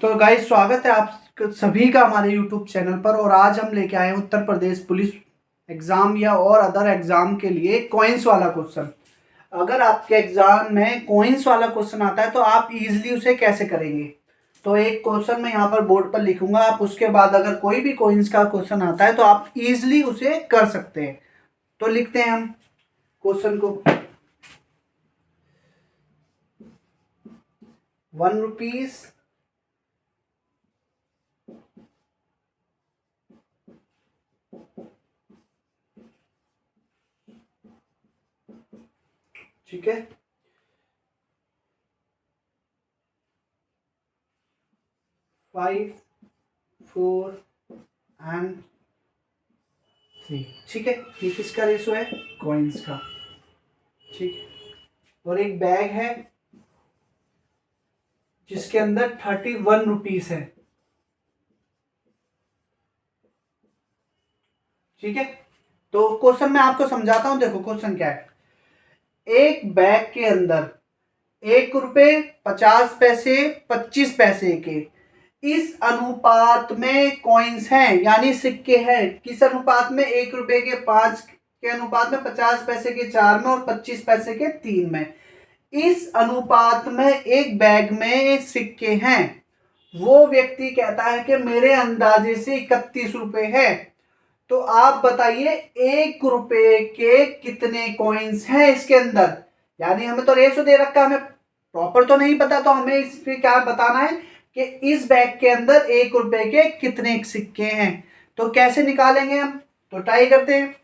तो गाइस स्वागत है आप सभी का हमारे यूट्यूब चैनल पर। और आज हम लेके आए हैं उत्तर प्रदेश पुलिस एग्जाम या और अदर एग्जाम के लिए कॉइन्स वाला क्वेश्चन। अगर आपके एग्जाम में कॉइन्स वाला क्वेश्चन आता है तो आप इजीली उसे कैसे करेंगे। तो एक क्वेश्चन मैं यहाँ पर बोर्ड पर लिखूंगा, आप उसके बाद अगर कोई भी कॉइन्स का क्वेश्चन आता है तो आप इजीली उसे कर सकते हैं। तो लिखते हैं हम क्वेश्चन को। 1 रुपीज, ठीक है। 5, 4 एंड 3, ठीक है। ये किसका रेशो है? कॉइन्स का, ठीक है। और एक बैग है जिसके अंदर 31 रुपीस है, ठीक है। तो क्वेश्चन मैं आपको समझाता हूं। देखो क्वेश्चन क्या है। एक बैग के अंदर 1 रुपए 50 पैसे 25 पैसे के इस अनुपात में कॉइन्स हैं, यानी सिक्के हैं। किस अनुपात में? 1 रुपए के 5 के अनुपात में, 50 पैसे के 4 में और 25 पैसे के 3 में। इस अनुपात में एक बैग में सिक्के हैं। वो व्यक्ति कहता है कि मेरे अंदाजे से 31 रुपए है। तो आप बताइए 1 रुपए के कितने कॉइन्स हैं इसके अंदर। यानी हमें तो रेशो दे रखा है, हमें प्रॉपर तो नहीं पता, तो हमें इस पे क्या बताना है कि इस बैग के अंदर 1 रुपए के कितने सिक्के हैं। तो कैसे निकालेंगे हम, तो ट्राई करते हैं।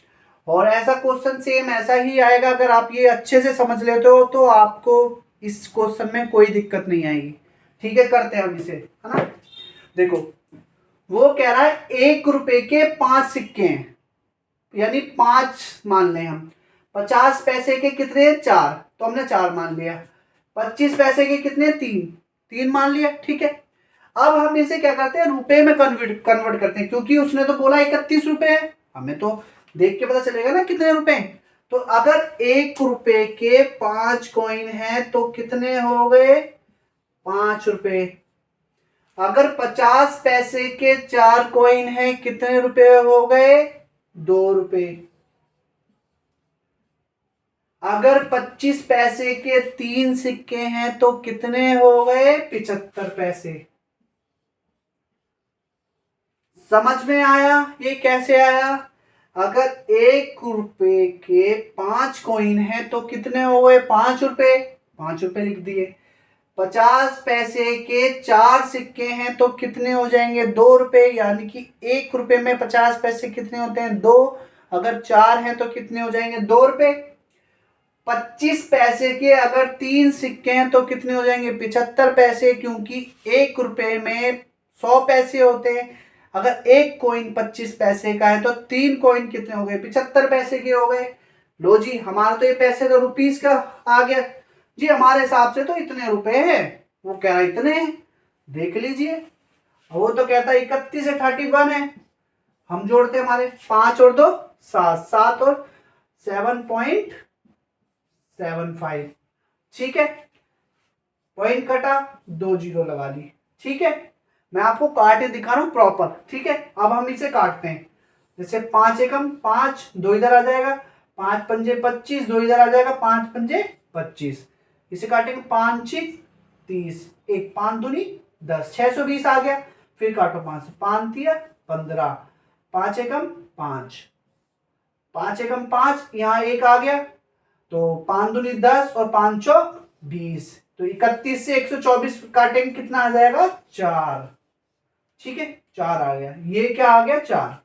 और ऐसा क्वेश्चन सेम ऐसा ही आएगा। अगर आप ये अच्छे से समझ लेते हो तो आपको इस क्वेश्चन में कोई दिक्कत नहीं आएगी, ठीक है। करते हैं हम इसे, है ना। देखो वो कह रहा है 1 रुपए के 5 सिक्के हैं, यानी 5 मान लें हम। 50 पैसे के कितने? 4, तो हमने 4 मान लिया। 25 पैसे के कितने? 3 मान लिया, ठीक है। अब हम इसे क्या करते हैं, रुपए में कन्वर्ट करते हैं, क्योंकि उसने तो बोला 31 रुपए है, हमें तो देख के पता चलेगा ना कितने रुपए। तो अगर 1 रुपए के 5 कॉइन है तो कितने हो गए? 5 रुपए। अगर 50 पैसे के 4 कॉइन है कितने रुपए हो गए? 2 रुपए। अगर 25 पैसे के 3 सिक्के हैं तो कितने हो गए? 75 पैसे। समझ में आया ये कैसे आया? अगर 1 रुपए के 5 कॉइन है तो कितने हो गए? 5 रुपए। 5 रुपए लिख दिए। 50 पैसे के 4 सिक्के हैं तो कितने हो जाएंगे? 2 रुपए। यानी कि 1 रुपए में 50 पैसे कितने होते हैं? 2। अगर 4 हैं तो कितने हो जाएंगे? 2 रुपए। 25 पैसे के अगर 3 सिक्के हैं तो कितने हो जाएंगे? 75 पैसे, क्योंकि 1 रुपए में 100 पैसे होते हैं। अगर एक कॉइन 25 पैसे का है तो 3 कॉइन कितने हो गए? 75 पैसे के हो गए। लो जी, हमारा तो ये पैसे तो रुपीस का आ गया जी। हमारे हिसाब से तो इतने रुपए हैं। वो कह रहा है इतने हैं, देख लीजिए। वो तो कहता है 31 है, 31 है। हम जोड़ते हैं, हमारे 5 और 2 7, 7 और 7.75, ठीक है। पॉइंट कटा, 2 जीरो लगा ली, ठीक है। मैं आपको काट के दिखा रहा हूं प्रॉपर, ठीक है। अब हम इसे काटते हैं। जैसे 5 एकम 5, 2 इधर आ जाएगा। 5 पंजे 25, 2 इधर आ जाएगा। 5 पंजे 25। इसे काटेंगे। 5 6 30, 1 5 दूनी 10, 620 आ गया। फिर काटो 5 से, 5 तिया 15, 5 एकम 5, 5 एकम 5, यहाँ 1 आ गया। तो 5 दूनी 10 और 5 चौक 20। तो 31 से 124 काटेंगे, कितना आ जाएगा? 4, ठीक है। 4 आ गया। ये क्या आ गया? 4,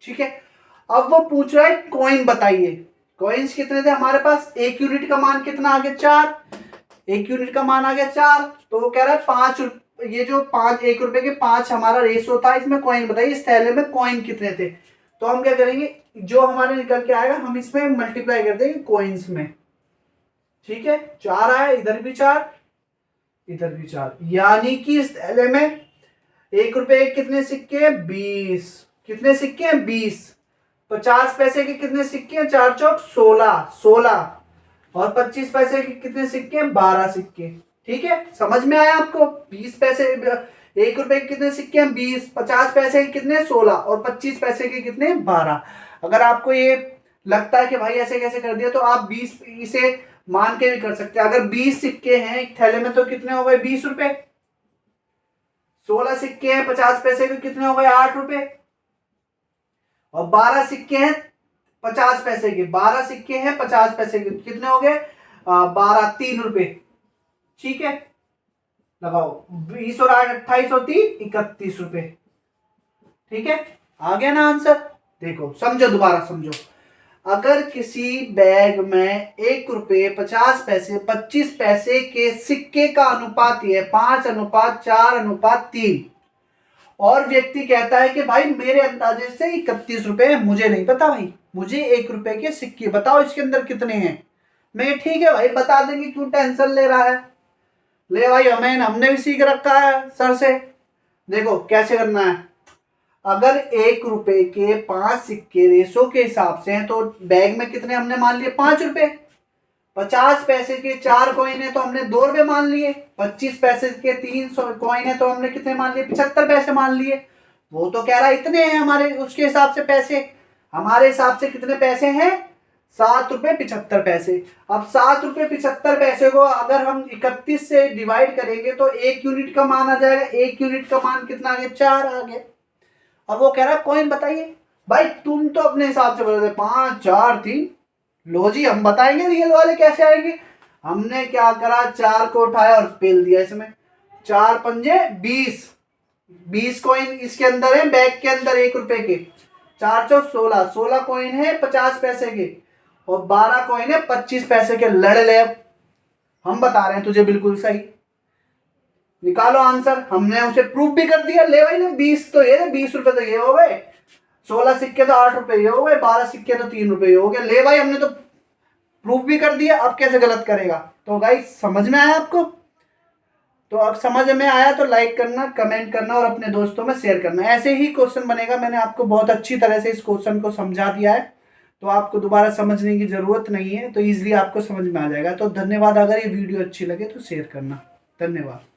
ठीक है। अब वो पूछ रहा है कॉइन बताइए। कॉइन्स कितने थे हमारे पास? 1 यूनिट का मान कितना आ गया? 4। 1 यूनिट का मान आ गया 4। तो वो कह रहा है 5, ये जो 5 1 रुपए के 5 हमारा रेशो था, इसमें कॉइन बताइए, इस थैले में कॉइन कितने थे। तो हम क्या करेंगे, जो हमारे निकल के आएगा हम इसमें मल्टीप्लाई कर देंगे कॉइन्स में, ठीक है। 4 आया, इधर भी 4, इधर भी 4। यानी कि इस थैले में 1 रुपए के कितने सिक्के हैं? 20। कितने सिक्के हैं? 20। 50 पैसे के कितने सिक्के हैं? 4 चौक 16, 16। और 25 पैसे के कितने सिक्के हैं? 12 सिक्के, ठीक है। समझ में आया आपको? 20 पैसे ₹1 के कितने सिक्के हैं? 20, 50 पैसे के कितने? 16 और 25 पैसे के कितने? 12। अगर आपको ये लगता है कि भाई ऐसे कैसे कर दिया, तो आप 20 इसे मान के भी कर सकते हैं। अगर 20 सिक्के हैं एक थैले में तो कितने हो गए? ₹20। 16 सिक्के हैं 50 पैसे के, कितने हो गए? ₹8। और 12 सिक्के हैं 50 पैसे के, 12 सिक्के हैं 50 पैसे के, कितने हो गए? 12, ₹3। ठीक है, लगाओ 20 और 8, 28 और 3, ₹31। ठीक है, आ गया ना आंसर? देखो समझो, दोबारा समझो। अगर किसी बैग में ₹1, 50 पैसे, 25 पैसे के सिक्के का अनुपात ये 5:4:3, और व्यक्ति कहता है कि भाई मेरे अंदाजे से ₹31 मुझे नहीं पता भाई, मुझे ₹1 के सिक्के बताओ, इसके अंदर कितने हैं। मैं ठीक है भाई बता देंगे, क्यों टेंशन ले रहा है? ले भाई, हमने भी सीख रखा है सर से। देखो कैसे करना है। अगर ₹1 के 5 सिक्के रेशो के हिसाब से हैं तो बैग में कितने हमने मान लिए? ₹5। 50 पैसे के 4 कॉइन है तो हमने ₹2 मान लिए। 25 पैसे के 3 कॉइन है तो हमने कितने मान लिए? 75 पैसे मान लिए। वो तो कह रहा है इतने हैं हमारे उसके हिसाब से पैसे। हमारे हिसाब से कितने पैसे हैं? ₹7.75। अब ₹7.75 को अगर हम 31 से डिवाइड करेंगे तो 1 यूनिट का मान आ जाएगा। 1 यूनिट का मान कितना आ गया? 4 आ गया। अब वो कह रहा है कॉइन बताइए। भाई तुम तो अपने हिसाब से बता दे 5, 4, 3। लो जी, हम बताएंगे रियल वाले कैसे आएंगे। हमने क्या करा, 4 को उठाया और पेल दिया इसमें। 4 पंजे 20, 20 कॉइन इसके अंदर है, बैग के अंदर ₹1 के। 4 चौक 16, 16 कॉइन है 50 पैसे के, और 12 कॉइन है 25 पैसे के। लड़ ले, हम बता रहे हैं तुझे बिल्कुल सही। निकालो आंसर। हमने उसे प्रूफ भी कर दिया। ले भाई ने 20 तो ये, ₹20 तो ये हो गए, 16 सिक्के तो ₹8 ये हो गए, 12 सिक्के तो ₹3 हो गए। ले भाई, हमने तो प्रूफ भी कर दिया, अब कैसे गलत करेगा? तो गाइस समझ में आया आपको? तो अब समझ में आया तो लाइक करना, कमेंट करना और अपने दोस्तों में शेयर करना। ऐसे ही क्वेश्चन बनेगा। मैंने आपको बहुत अच्छी तरह से इस क्वेश्चन को समझा दिया है, तो आपको दोबारा समझने की जरूरत नहीं है, तो इजीली आपको समझ में आ जाएगा। तो धन्यवाद। अगर ये वीडियो अच्छी लगे तो शेयर करना। धन्यवाद।